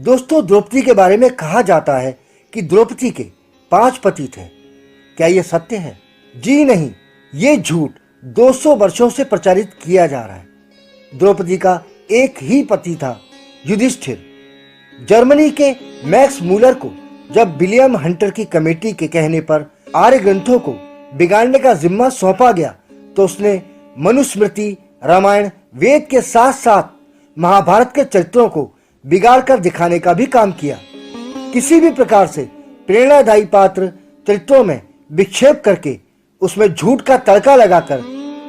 दोस्तों, द्रौपदी के बारे में कहा जाता है कि द्रौपदी के 5 पति थे। क्या यह सत्य है? जी नहीं, ये झूठ 200 वर्षों से प्रचारित किया जा रहा है। द्रौपदी का एक ही पति था, युधिष्ठिर। जर्मनी के मैक्स मूलर को जब विलियम हंटर की कमेटी के कहने पर आर्य ग्रंथों को बिगाड़ने का जिम्मा सौंपा गया तो उसने मनुस्मृति, रामायण, वेद के साथ साथ महाभारत के चरित्रों को बिगाड़ कर दिखाने का भी काम किया। किसी भी प्रकार से प्रेरणादायी पात्र चरित्रों में विक्षेप करके उसमें झूठ का तड़का लगाकर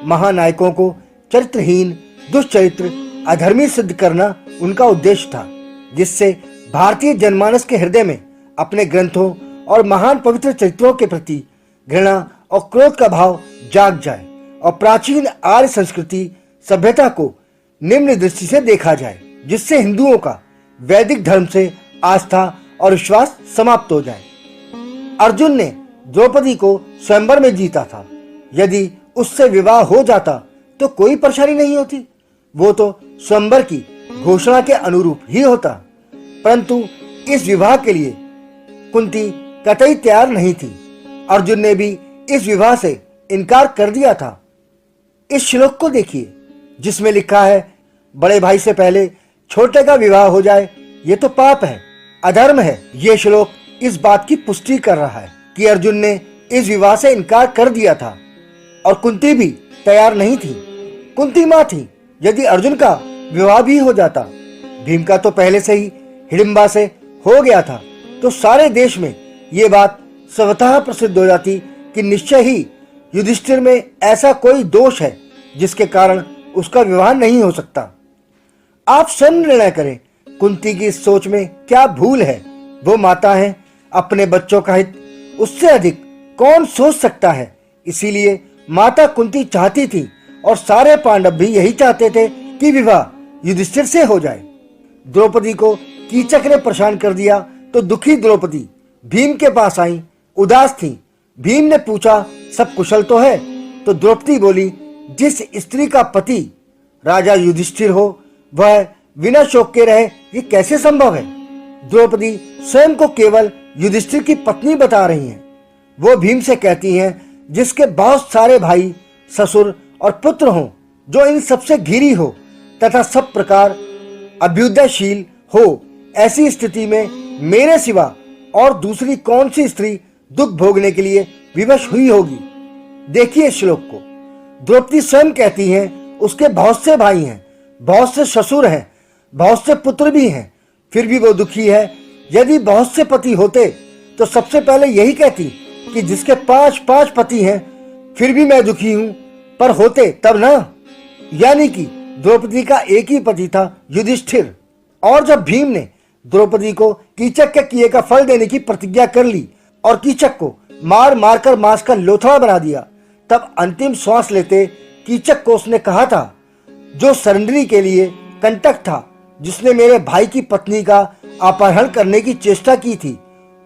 महानायकों को चरित्रहीन, दुष्चरित्र, अधर्मी सिद्ध करना उनका उद्देश्य था, जिससे भारतीय जनमानस के हृदय में अपने ग्रंथों और महान पवित्र चरित्रों के प्रति घृणा और क्रोध का भाव जाग जाए और प्राचीन आर्य संस्कृति सभ्यता को निम्न दृष्टि से देखा जाए, जिससे हिंदुओं का वैदिक धर्म से आस्था और विश्वास समाप्त हो जाए। अर्जुन ने द्रौपदी को स्वयंवर में जीता था। यदि उससे विवाह हो जाता तो कोई परेशानी नहीं होती, वो तो स्वयंवर की घोषणा के अनुरूप ही होता। परंतु इस विवाह के लिए कुंती कतई तैयार नहीं थी। अर्जुन ने भी इस विवाह से इनकार कर दिया था। इस श्लोक को देखिए, जिसमें लिखा है, बड़े भाई से पहले छोटे का विवाह हो जाए, ये तो पाप है, अधर्म है। ये श्लोक इस बात की पुष्टि कर रहा है कि अर्जुन ने इस विवाह से इनकार कर दिया था और कुंती भी तैयार नहीं थी। कुंती मां थी। यदि अर्जुन का विवाह भी हो जाता, भीम का तो पहले से ही हिडिंबा से हो गया था, तो सारे देश में ये बात स्वतः प्रसिद्ध हो जाती कि निश्चय ही युधिष्ठिर में ऐसा कोई दोष है जिसके कारण उसका विवाह नहीं हो सकता। आप स्वयं निर्णय करें, कुंती की इस सोच में क्या भूल है। वो माता है, अपने बच्चों का हित उससे अधिक कौन सोच सकता है। इसीलिए माता कुंती चाहती थी और सारे पांडव भी यही चाहते थे कि विवाह युधिष्ठिर से हो जाए। द्रौपदी को कीचक ने परेशान कर दिया तो दुखी द्रौपदी भीम के पास आई, उदास थी। भीम ने पूछा, सब कुशल तो है? तो द्रौपदी बोली, जिस स्त्री का पति राजा युधिष्ठिर हो वह बिना शोक के रहे, ये कैसे संभव है? द्रौपदी स्वयं को केवल युधिष्ठिर की पत्नी बता रही हैं। वो भीम से कहती हैं, जिसके बहुत सारे भाई, ससुर और पुत्र हों, जो इन सबसे घिरी हो तथा सब प्रकार अभ्युदयशील हो, ऐसी स्थिति में मेरे सिवा और दूसरी कौन सी स्त्री दुख भोगने के लिए विवश हुई होगी? देखिए श्लोक को। द्रौपदी स्वयं कहती हैं, उसके बहुत से भाई हैं, बहुत से ससुर हैं, बहुत से पुत्र भी हैं, फिर भी वो दुखी है। यदि बहुत से पति होते तो सबसे पहले यही कहती कि जिसके 5 पति हैं, फिर भी मैं दुखी हूं, पर होते तब ना। यानी कि द्रौपदी का एक ही पति था, युधिष्ठिर। और जब भीम ने द्रौपदी को कीचक के किए का फल देने की प्रतिज्ञा कर ली और कीचक को मार मार कर मांस का लोथड़ा बना दिया, तब अंतिम श्वास लेते कीचक को उसने कहा था, जो सरंडरी के लिए कंटक था, जिसने मेरे भाई की पत्नी का अपहरण करने की चेष्टा की थी,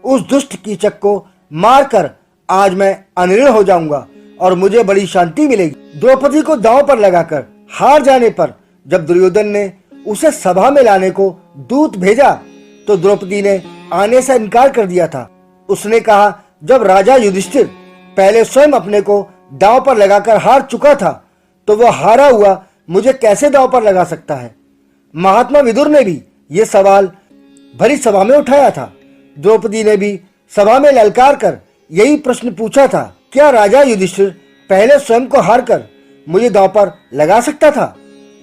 उस दुष्ट कीचक को मारकर आज मैं अनिर्णय हो जाऊंगा और मुझे बड़ी शांति मिलेगी। द्रौपदी को दांव पर लगाकर हार जाने पर जब दुर्योधन ने उसे सभा में लाने को दूत भेजा तो द्रौपदी ने आने से इनकार कर दिया था। उसने कहा, जब राजा युधिष्ठिर पहले स्वयं अपने को दांव पर लगाकर हार चुका था तो वह हारा हुआ मुझे कैसे दांव पर लगा सकता है? महात्मा विदुर ने भी ये सवाल भरी सभा में उठाया था। द्रौपदी ने भी सभा में ललकार कर यही प्रश्न पूछा था, क्या राजा युधिष्ठिर पहले स्वयं को हार कर मुझे दांव पर लगा सकता था?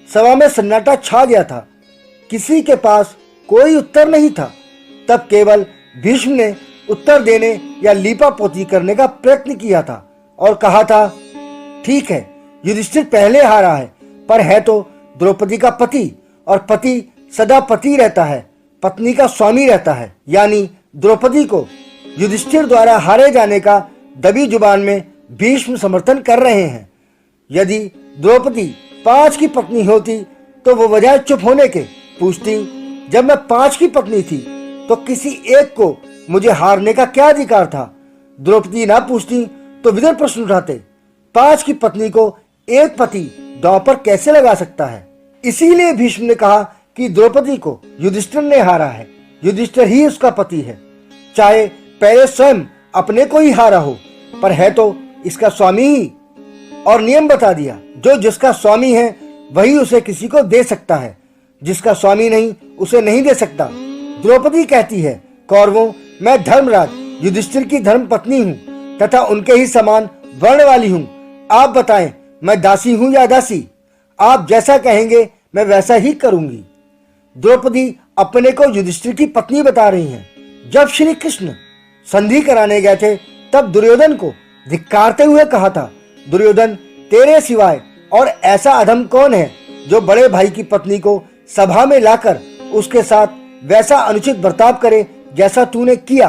सभा में सन्नाटा छा गया था। किसी के पास कोई उत्तर नहीं था। तब केवल भीष्म ने उत्तर देने या लीपापोती करने का प्रयत्न किया था और कहा था, ठीक है, युधिष्ठिर पहले हारा है, पर है तो द्रौपदी का पति, और पति सदा पति रहता है, पत्नी का स्वामी रहता है। यानी द्रौपदी को युधिष्ठिर द्वारा हारे जाने का दबी जुबान में भीष्म समर्थन कर रहे हैं। यदि द्रौपदी 5 की पत्नी होती तो वो वजह चुप होने के पूछती, जब मैं 5 की पत्नी थी तो किसी एक को मुझे हारने का क्या अधिकार था? द्रौपदी ना पूछती तो विदुर प्रश्न उठाते, 5 की पत्नी को एक पति दांव पर कैसे लगा सकता है? इसीलिए भीष्म ने कहा कि द्रौपदी को युधिष्ठिर ने हारा है। युधिष्ठिर ही उसका पति है, चाहे पहले स्वयं अपने को ही हारा हो, पर है तो इसका स्वामी ही। और नियम बता दिया, जो जिसका स्वामी है वही उसे किसी को दे सकता है, जिसका स्वामी नहीं उसे नहीं दे सकता। द्रौपदी कहती है, कौरवों, मैं धर्मराज युधिष्ठिर की धर्म पत्नी हूँ तथा उनके ही समान वर्ण वाली हूँ। आप बताएं, मैं दासी हूँ या दासी? आप जैसा कहेंगे मैं वैसा ही करूंगी। द्रौपदी अपने को युधिष्ठिर की पत्नी बता रही हैं। जब श्री कृष्ण संधि कराने गए थे तब दुर्योधन को धिक्कारते हुए कहा था, दुर्योधन, तेरे सिवाय और ऐसा अधम कौन है जो बड़े भाई की पत्नी को सभा में लाकर उसके साथ वैसा अनुचित बर्ताव करे जैसा तूने किया।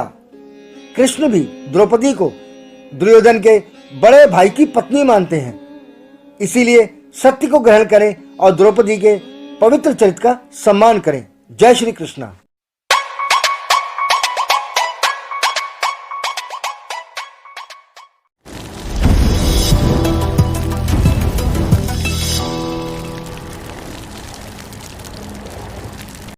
कृष्ण भी द्रौपदी को दुर्योधन के बड़े भाई की पत्नी मानते हैं। इसीलिए सत्य को ग्रहण करें और द्रौपदी के पवित्र चरित्र का सम्मान करें। जय श्री कृष्ण।